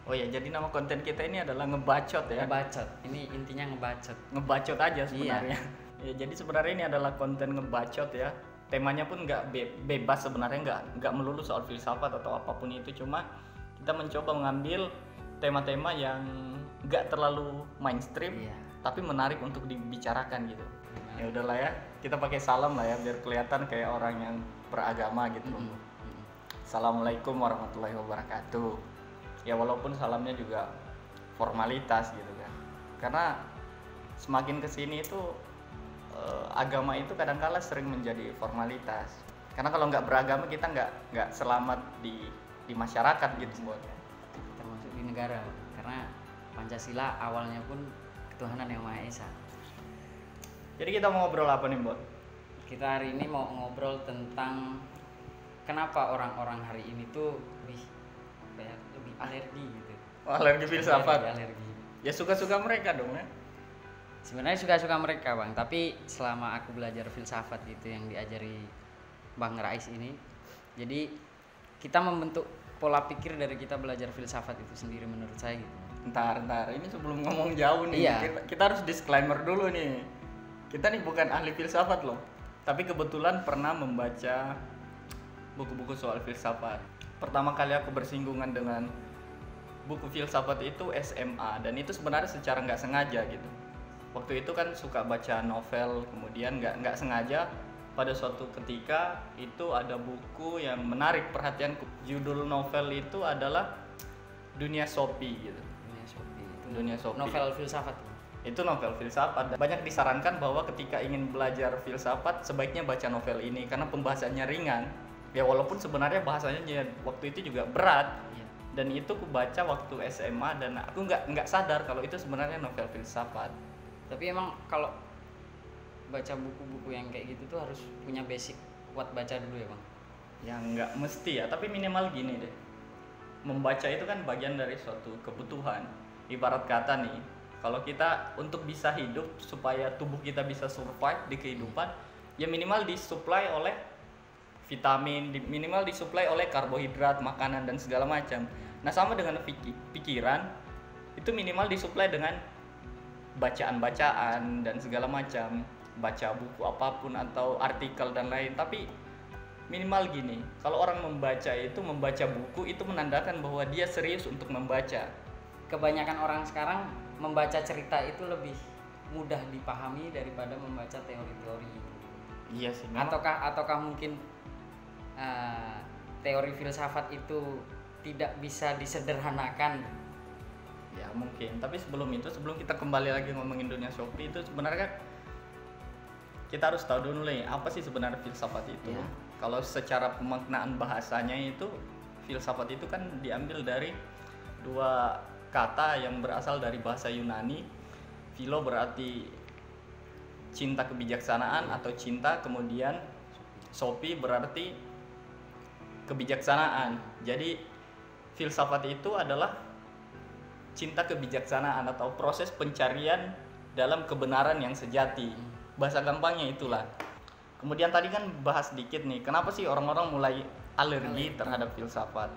Oh ya, jadi nama konten kita ini adalah ngebacot ya. Ngebacot. Ini intinya ngebacot. Ngebacot aja Iya. sebenarnya. Ya, jadi sebenarnya ini adalah konten ngebacot ya. Temanya pun nggak bebas sebenarnya, nggak melulu soal filsafat atau apapun itu. Cuma kita mencoba mengambil tema-tema yang nggak terlalu mainstream, Iya. tapi menarik untuk dibicarakan gitu. Ya udahlah ya, kita pakai salam lah ya biar kelihatan kayak orang yang beragama gitu. Assalamualaikum warahmatullahi wabarakatuh. Ya walaupun salamnya juga formalitas gitu kan, karena semakin kesini itu agama itu kadangkala sering menjadi formalitas, karena kalau nggak beragama kita nggak selamat di masyarakat gitu buat. Termasuk di negara. Karena Pancasila awalnya pun ketuhanan yang Maha Esa. Jadi kita mau ngobrol apa nih, Bot? Kita hari ini mau ngobrol tentang kenapa orang-orang hari ini tuh lebih alergi gitu. Oh, alergi filsafat. Alergi. Ya suka-suka mereka dong ya. Sebenarnya suka-suka mereka, Bang, tapi selama aku belajar filsafat gitu yang diajari Bang Rais ini, jadi kita membentuk pola pikir dari kita belajar filsafat itu sendiri menurut saya gitu. Ntar, ini sebelum ngomong jauh nih, Iya. kita harus disclaimer dulu nih. Kita nih bukan ahli filsafat loh, tapi kebetulan pernah membaca buku-buku soal filsafat. Pertama kali aku bersinggungan dengan buku filsafat itu SMA, dan itu sebenarnya secara nggak sengaja gitu. Waktu itu kan suka baca novel, kemudian nggak sengaja pada suatu ketika itu ada buku yang menarik perhatianku. Judul novel itu adalah Dunia Sophie gitu. Dunia Sophie. Novel filsafat. Itu novel filsafat. Banyak disarankan bahwa ketika ingin belajar filsafat sebaiknya baca novel ini karena pembahasannya ringan. Ya walaupun sebenarnya bahasanya waktu itu juga berat. Iya. Dan itu aku baca waktu SMA dan aku nggak sadar kalau itu sebenarnya novel filsafat. Tapi emang kalau baca buku-buku yang kayak gitu tuh harus punya basic buat baca dulu ya, Bang? Yang nggak mesti ya, tapi minimal gini deh. Membaca itu kan bagian dari suatu kebutuhan. Ibarat kata nih, kalau kita untuk bisa hidup supaya tubuh kita bisa survive di kehidupan, ya minimal disuplai oleh vitamin, minimal disuplai oleh karbohidrat, makanan dan segala macam. Nah, sama dengan pikiran, itu minimal disuplai dengan bacaan-bacaan dan segala macam, baca buku apapun atau artikel dan lain. Tapi minimal gini, kalau orang membaca buku itu menandakan bahwa dia serius untuk membaca. Kebanyakan orang sekarang membaca cerita itu lebih mudah dipahami daripada membaca teori-teori. Iya sih. Ataukah mungkin teori filsafat itu tidak bisa disederhanakan? Ya mungkin, tapi sebelum kita kembali lagi ngomongin Dunia Sophie, itu sebenarnya kita harus tahu dulu nih apa sih sebenarnya filsafat itu. Ya. Kalau secara pemaknaan bahasanya itu, filsafat itu kan diambil dari dua kata yang berasal dari bahasa Yunani. Philo berarti cinta kebijaksanaan atau cinta, kemudian Sophie berarti kebijaksanaan. Jadi filsafat itu adalah cinta kebijaksanaan atau proses pencarian dalam kebenaran yang sejati. Bahasa gampangnya itulah. Kemudian tadi kan bahas sedikit nih, kenapa sih orang-orang mulai alergi terhadap filsafat.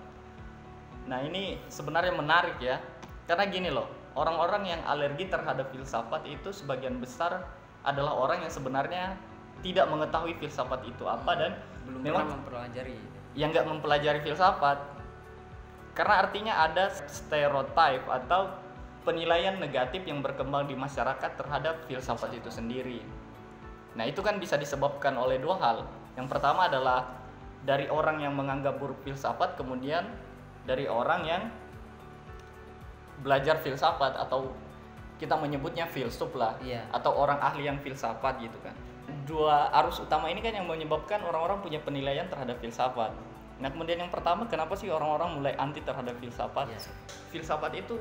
Nah ini sebenarnya menarik ya, karena gini loh, orang-orang yang alergi terhadap filsafat itu sebagian besar adalah orang yang sebenarnya tidak mengetahui filsafat itu apa dan Belum memang pernah mempelajari. yang nggak mempelajari filsafat. Karena artinya ada stereotip atau penilaian negatif yang berkembang di masyarakat terhadap filsafat itu sendiri. Nah itu kan bisa disebabkan oleh dua hal. Yang pertama adalah dari orang yang menganggap buruk filsafat, kemudian dari orang yang belajar filsafat atau kita menyebutnya filsuf lah, Iya. atau orang ahli yang filsafat gitu kan. Dua arus utama ini kan yang menyebabkan orang-orang punya penilaian terhadap filsafat. Nah kemudian yang pertama, kenapa sih orang-orang mulai anti terhadap filsafat? Yes. Filsafat itu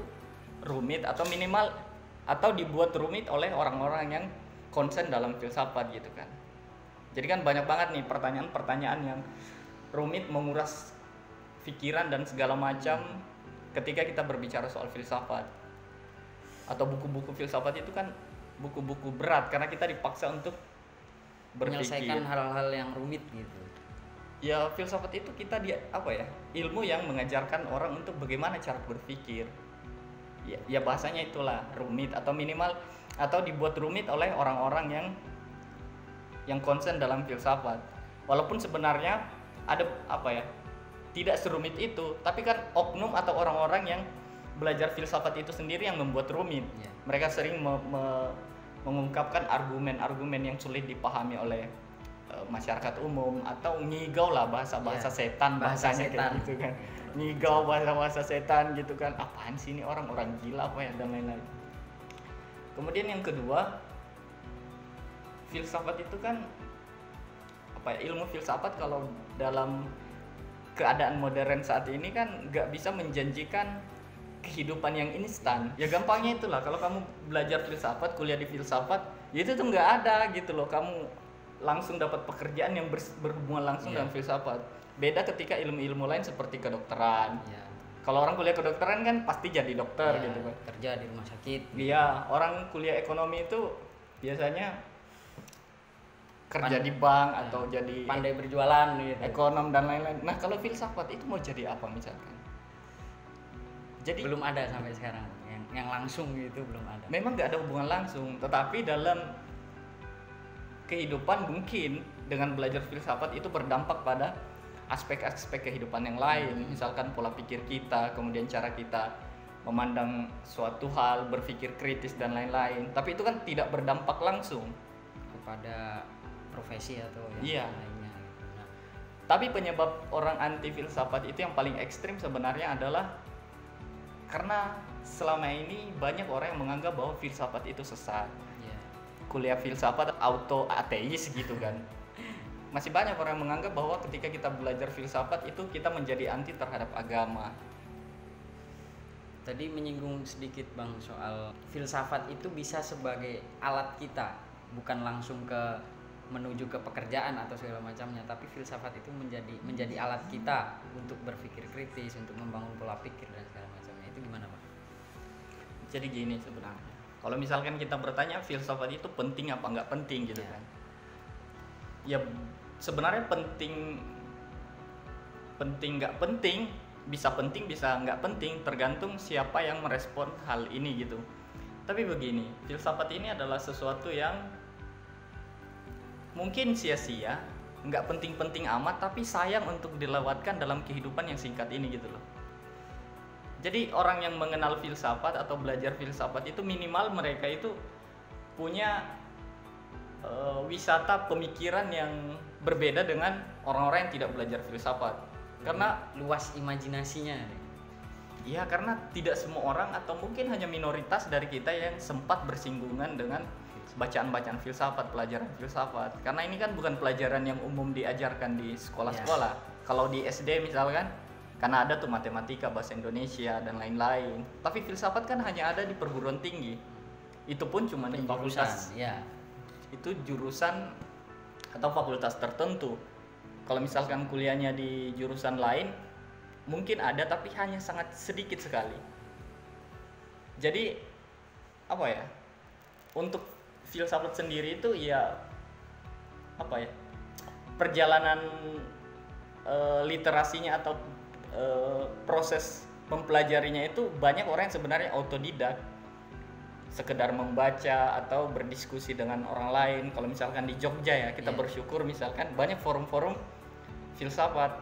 rumit atau minimal atau dibuat rumit oleh orang-orang yang konsen dalam filsafat gitu kan. Jadi kan banyak banget nih pertanyaan-pertanyaan yang rumit, menguras pikiran dan segala macam ketika kita berbicara soal filsafat. Atau buku-buku filsafat itu kan buku-buku berat karena kita dipaksa untuk berpikir. Menyelesaikan hal-hal yang rumit gitu. Ya filsafat itu kita dia apa ya, ilmu yang mengajarkan orang untuk bagaimana cara berpikir. Ya bahasanya itulah rumit atau minimal atau dibuat rumit oleh orang-orang yang concern dalam filsafat. Walaupun sebenarnya ada apa ya, tidak serumit itu, tapi kan oknum atau orang-orang yang belajar filsafat itu sendiri yang membuat rumit. Iya. Mereka sering mengungkapkan argumen-argumen yang sulit dipahami oleh masyarakat umum, atau ngigau lah bahasa-bahasa Iya, setan, bahasa bahasanya kayak setan. gitu kan. Ngigau bahasa-bahasa setan gitu kan. Apaan sih ini orang gila apa ya, dan lain-lain. Kemudian yang kedua, filsafat itu kan apa ya, ilmu filsafat kalau dalam keadaan modern saat ini kan nggak bisa menjanjikan kehidupan yang instan. Ya gampangnya itulah, kalau kamu belajar filsafat, kuliah di filsafat, ya itu tuh nggak ada gitu loh, kamu langsung dapat pekerjaan yang berhubungan langsung Iya. dengan filsafat. Beda ketika ilmu-ilmu lain seperti kedokteran. Ya, Kalau orang kuliah kedokteran kan pasti jadi dokter ya, gitu kan. kerja di rumah sakit. Iya, orang kuliah ekonomi itu biasanya kerja di bank atau jadi pandai berjualan gitu. ekonom dan lain-lain. Nah, kalau filsafat itu mau jadi apa misalkan? Jadi Belum ada sampai sekarang yang langsung gitu, belum ada. memang nggak ada hubungan langsung, tetapi dalam kehidupan mungkin dengan belajar filsafat itu berdampak pada aspek-aspek kehidupan yang lain. Misalkan pola pikir kita, kemudian cara kita memandang suatu hal, berpikir kritis dan lain-lain. Tapi itu kan tidak berdampak langsung. Kepada profesi atau Iya. yang lainnya gitu. Nah, Tapi penyebab orang anti filsafat itu yang paling ekstrim sebenarnya adalah karena selama ini banyak orang yang menganggap bahwa filsafat itu sesat. ya, Kuliah filsafat auto ateis gitu kan. Masih banyak orang yang menganggap bahwa ketika kita belajar filsafat itu kita menjadi anti terhadap agama. tadi menyinggung sedikit Bang soal filsafat itu bisa sebagai alat kita, bukan langsung menuju ke pekerjaan atau segala macamnya, tapi filsafat itu menjadi alat kita untuk berpikir kritis, untuk membangun pola pikir dan segala macamnya. Itu gimana Bang? Jadi gini sebenarnya, kalau misalkan kita bertanya filsafat itu penting apa nggak penting gitu Ya. kan, ya sebenarnya penting nggak penting, bisa nggak penting, tergantung siapa yang merespon hal ini gitu. Tapi begini, filsafat ini adalah sesuatu yang mungkin sia-sia, nggak penting-penting amat, tapi sayang untuk dilewatkan dalam kehidupan yang singkat ini gitu loh. Jadi orang yang mengenal filsafat atau belajar filsafat itu minimal mereka itu punya wisata pemikiran yang berbeda dengan orang-orang yang tidak belajar filsafat. Karena luas imajinasinya. ya karena tidak semua orang atau mungkin hanya minoritas dari kita yang sempat bersinggungan dengan bacaan-bacaan filsafat, pelajaran filsafat. Karena ini kan bukan pelajaran yang umum diajarkan di sekolah-sekolah. Kalau di SD misalkan, karena ada tuh matematika, bahasa Indonesia dan lain-lain. Tapi filsafat kan hanya ada di perguruan tinggi. Itu pun cuma di fakultas. Ya. Itu jurusan atau fakultas tertentu. Kalau misalkan kuliahnya di jurusan lain, mungkin ada tapi hanya sangat sedikit sekali. Jadi apa ya? Untuk filsafat sendiri itu ya apa ya? Perjalanan literasinya atau proses mempelajarinya itu banyak orang yang sebenarnya autodidak, sekedar membaca atau berdiskusi dengan orang lain. Kalau misalkan di Jogja ya, kita bersyukur misalkan banyak forum-forum filsafat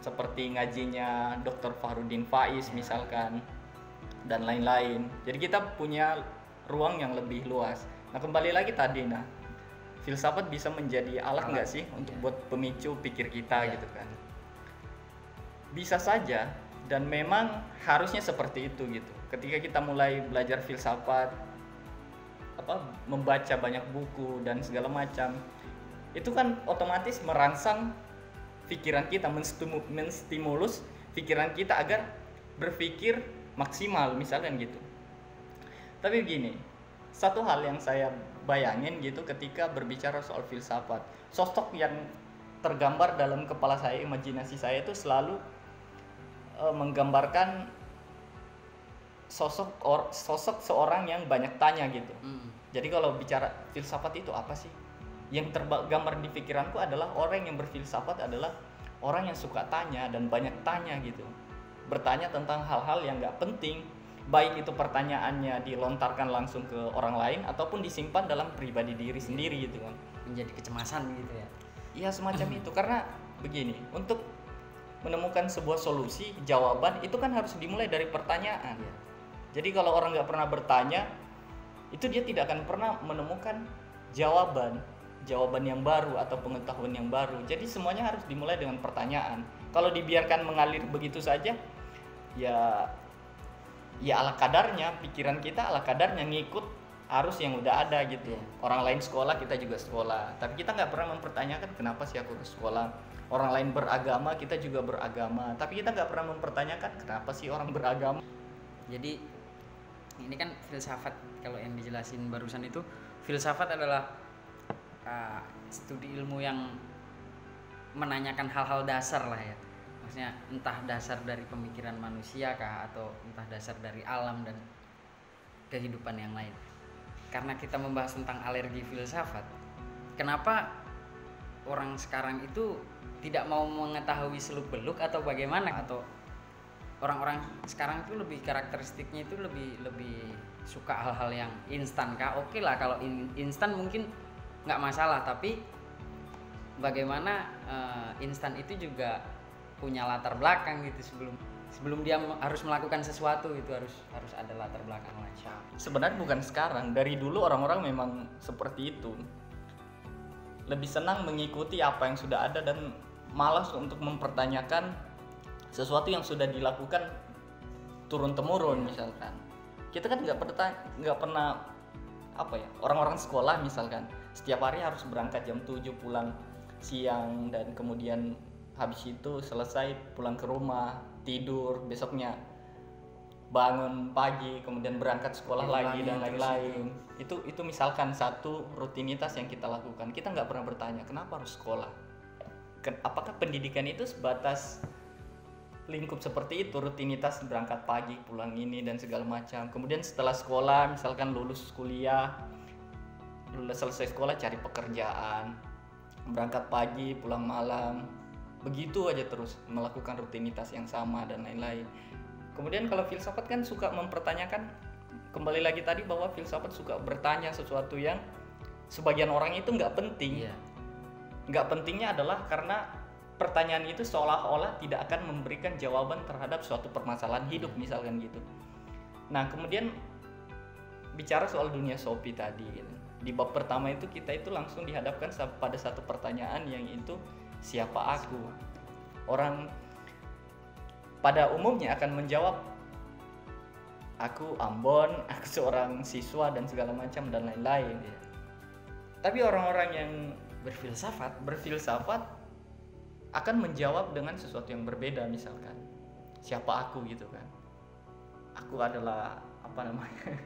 seperti ngajinya Dr. Fahrudin Faiz misalkan dan lain-lain. Jadi kita punya ruang yang lebih luas. Nah, kembali lagi tadi, nah filsafat bisa menjadi alat nggak sih untuk buat pemicu pikir kita gitu kan? Bisa saja, dan memang harusnya seperti itu gitu. Ketika kita mulai belajar filsafat, membaca banyak buku dan segala macam, itu kan otomatis merangsang pikiran kita, menstimulus pikiran kita agar berpikir maksimal misalkan gitu. Tapi begini, satu hal yang saya bayangin gitu ketika berbicara soal filsafat, sosok yang tergambar dalam kepala saya, imajinasi saya itu selalu menggambarkan sosok seorang yang banyak tanya gitu. Jadi kalau bicara filsafat itu apa sih? Yang tergambar di pikiranku adalah orang yang berfilsafat adalah orang yang suka tanya dan banyak tanya gitu, bertanya tentang hal-hal yang nggak penting, baik itu pertanyaannya dilontarkan langsung ke orang lain ataupun disimpan dalam pribadi diri sendiri gitu kan. Menjadi kecemasan gitu ya. Iya semacam itu, karena begini, untuk menemukan sebuah solusi, jawaban itu kan harus dimulai dari pertanyaan. Iya. Jadi kalau orang nggak pernah bertanya, itu dia tidak akan pernah menemukan jawaban yang baru atau pengetahuan yang baru. Jadi semuanya harus dimulai dengan pertanyaan. Kalau dibiarkan mengalir begitu saja, ya ala kadarnya, pikiran kita ala kadarnya ngikut arus yang udah ada gitu. Orang lain sekolah, kita juga sekolah, tapi kita nggak pernah mempertanyakan kenapa sih aku harus sekolah. Orang lain beragama, kita juga beragama, tapi kita nggak pernah mempertanyakan kenapa sih orang beragama. Jadi ini kan filsafat, kalau yang dijelasin barusan itu, filsafat adalah studi ilmu yang menanyakan hal-hal dasar lah ya. Maksudnya entah dasar dari pemikiran manusia kah, atau entah dasar dari alam dan kehidupan yang lain. Karena kita membahas tentang alergi filsafat, kenapa orang sekarang itu tidak mau mengetahui seluk-beluk atau bagaimana, atau orang-orang sekarang itu lebih karakteristiknya itu lebih suka hal-hal yang instan kah? Oke lah, kalau instan mungkin nggak masalah, tapi bagaimana instan itu juga punya latar belakang gitu, sebelum dia harus melakukan sesuatu itu harus ada latar belakang lah. Sebenarnya bukan sekarang, dari dulu orang-orang memang seperti itu. Lebih senang mengikuti apa yang sudah ada dan malas untuk mempertanyakan sesuatu yang sudah dilakukan turun temurun. Misalkan kita kan nggak pernah apa ya, orang-orang sekolah misalkan setiap hari harus berangkat jam 7, pulang siang, dan kemudian habis itu selesai pulang ke rumah, tidur, besoknya bangun pagi, kemudian berangkat sekolah lagi dan lain-lain. Itu misalkan satu rutinitas yang kita lakukan. Kita nggak pernah bertanya kenapa harus sekolah. Apakah pendidikan itu sebatas lingkup seperti itu, rutinitas berangkat pagi, pulang ini dan segala macam. Kemudian setelah sekolah, misalkan lulus kuliah, selesai sekolah cari pekerjaan, berangkat pagi, pulang malam, begitu aja terus melakukan rutinitas yang sama dan lain-lain. Kemudian kalau filsafat kan suka mempertanyakan, kembali lagi tadi bahwa filsafat suka bertanya sesuatu yang sebagian orang itu nggak penting. Nggak pentingnya adalah karena pertanyaan itu seolah-olah tidak akan memberikan jawaban terhadap suatu permasalahan hidup, misalkan gitu. Nah kemudian bicara soal dunia Shopee tadi gitu. Di bab pertama itu kita itu langsung dihadapkan pada satu pertanyaan, yang itu siapa aku. Orang pada umumnya akan menjawab aku Ambon, aku seorang siswa dan segala macam dan lain-lain. Tapi orang-orang yang berfilsafat akan menjawab dengan sesuatu yang berbeda. Misalkan siapa aku gitu kan, aku adalah apa namanya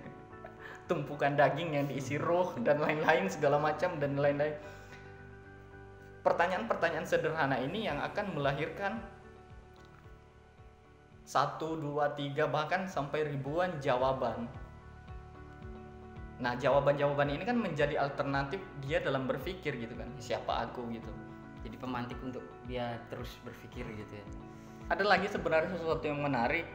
tumpukan daging yang diisi roh dan lain-lain segala macam dan lain-lain. Pertanyaan-pertanyaan sederhana ini yang akan melahirkan 1, 2, 3 bahkan sampai ribuan jawaban. Nah jawaban-jawaban ini kan menjadi alternatif dia dalam berpikir gitu kan, siapa aku gitu. Jadi pemantik untuk dia terus berpikir gitu ya. Ada lagi sebenarnya sesuatu yang menarik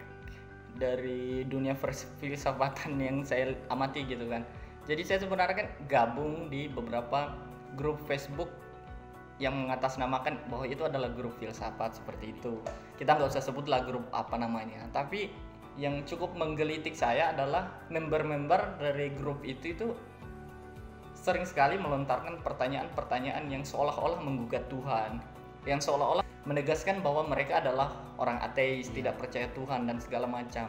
dari dunia filsafatan yang saya amati gitu kan. Jadi saya sebenarnya kan gabung di beberapa grup Facebook yang mengatasnamakan bahwa itu adalah grup filsafat seperti itu. Kita nggak usah sebutlah grup apa namanya. Tapi yang cukup menggelitik saya adalah member-member dari grup itu sering sekali melontarkan pertanyaan-pertanyaan yang seolah-olah menggugat Tuhan, yang seolah-olah menegaskan bahwa mereka adalah orang ateis, tidak percaya Tuhan dan segala macam.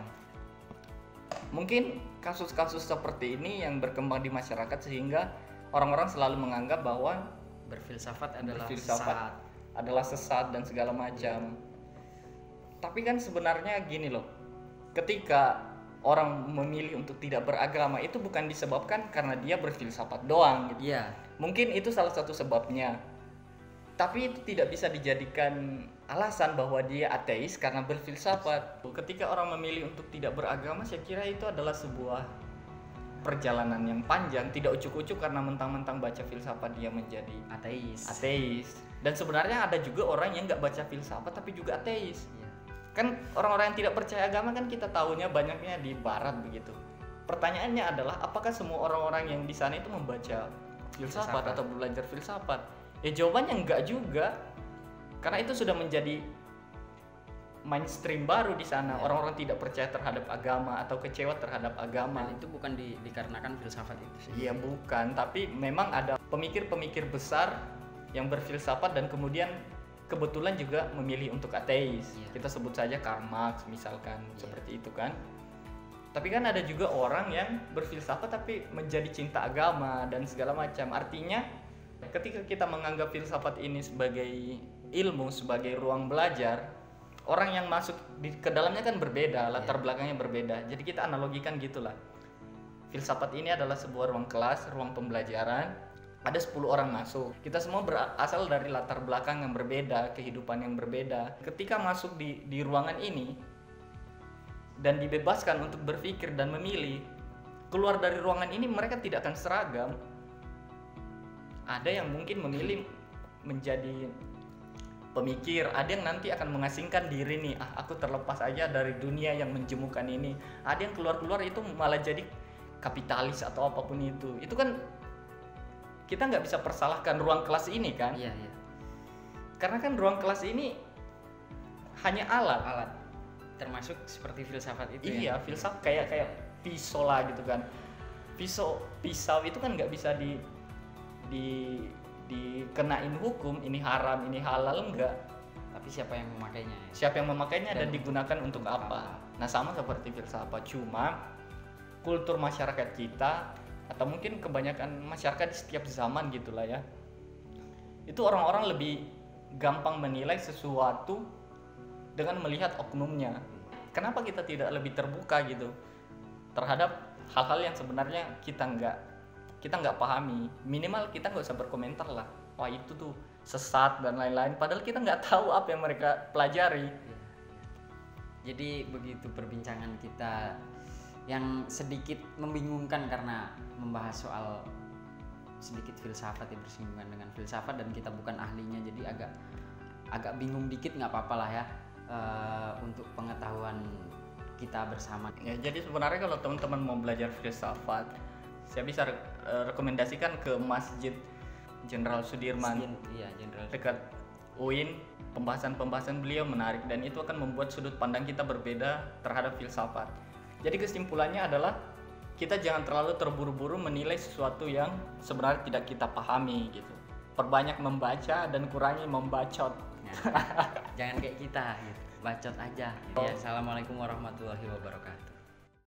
Mungkin kasus-kasus seperti ini yang berkembang di masyarakat sehingga orang-orang selalu menganggap bahwa berfilsafat adalah sesat dan segala macam. Tapi kan sebenarnya gini loh, ketika orang memilih untuk tidak beragama itu bukan disebabkan karena dia berfilsafat doang gitu. Mungkin itu salah satu sebabnya, tapi itu tidak bisa dijadikan alasan bahwa dia ateis karena berfilsafat. Ketika orang memilih untuk tidak beragama, saya kira itu adalah sebuah perjalanan yang panjang, tidak ucuk-ucuk karena mentang-mentang baca filsafat dia menjadi ateis. Dan sebenarnya ada juga orang yang nggak baca filsafat tapi juga ateis. Iya. Kan orang-orang yang tidak percaya agama kan kita tahunya banyaknya di barat begitu. Pertanyaannya adalah apakah semua orang-orang yang di sana itu membaca filsafat atau belajar filsafat? Ya jawabannya enggak juga. Karena itu sudah menjadi mainstream baru di sana. Orang-orang tidak percaya terhadap agama atau kecewa terhadap agama. Dan itu bukan dikarenakan filsafat itu sih. Iya bukan, tapi memang ada pemikir-pemikir besar yang berfilsafat dan kemudian kebetulan juga memilih untuk ateis. Kita sebut saja Karl Marx misalkan, seperti itu kan. Tapi kan ada juga orang yang berfilsafat tapi menjadi cinta agama dan segala macam. Artinya ketika kita menganggap filsafat ini sebagai ilmu, sebagai ruang belajar, orang yang masuk ke dalamnya kan berbeda, latar belakangnya berbeda. Jadi kita analogikan gitulah. Filsafat ini adalah sebuah ruang kelas, ruang pembelajaran. Ada 10 orang masuk. Kita semua berasal dari latar belakang yang berbeda, kehidupan yang berbeda. Ketika masuk di ruangan ini dan dibebaskan untuk berpikir dan memilih, keluar dari ruangan ini mereka tidak akan seragam. Ada yang mungkin memilih menjadi pemikir, ada yang nanti akan mengasingkan diri nih, aku terlepas aja dari dunia yang menjemukan ini. Ada yang keluar itu malah jadi kapitalis atau apapun itu kan kita nggak bisa persalahkan ruang kelas ini kan. Iya. Karena kan ruang kelas ini hanya alat, termasuk seperti filsafat itu. Iya, filsafat kayak pisau lah gitu kan. Pisau itu kan nggak bisa dikenain hukum, ini haram, ini halal, enggak. Tapi siapa yang memakainya? Siapa yang memakainya dan digunakan untuk apa? Nah, sama seperti filsafat, cuma kultur masyarakat kita atau mungkin kebanyakan masyarakat di setiap zaman gitulah ya. Itu orang-orang lebih gampang menilai sesuatu dengan melihat oknumnya. Kenapa kita tidak lebih terbuka gitu terhadap hal-hal yang sebenarnya kita nggak pahami? Minimal kita nggak usah berkomentar lah, wah itu tuh sesat dan lain-lain, padahal kita nggak tahu apa yang mereka pelajari. Jadi begitu perbincangan kita yang sedikit membingungkan karena membahas soal sedikit filsafat, yang bersinggungan dengan filsafat dan kita bukan ahlinya, jadi agak bingung dikit. Nggak apa-apa lah ya, untuk pengetahuan kita bersama. Ya, jadi sebenarnya kalau teman-teman mau belajar filsafat, saya bisa rekomendasikan ke Masjid Jenderal Sudirman. Iya, Jenderal dekat UIN. Pembahasan-pembahasan beliau menarik dan itu akan membuat sudut pandang kita berbeda terhadap filsafat. Jadi kesimpulannya adalah kita jangan terlalu terburu-buru menilai sesuatu yang sebenarnya tidak kita pahami gitu. Perbanyak membaca dan kurangi membacot. Jangan kayak kita gitu. Bacot aja. Ya, assalamualaikum warahmatullahi wabarakatuh.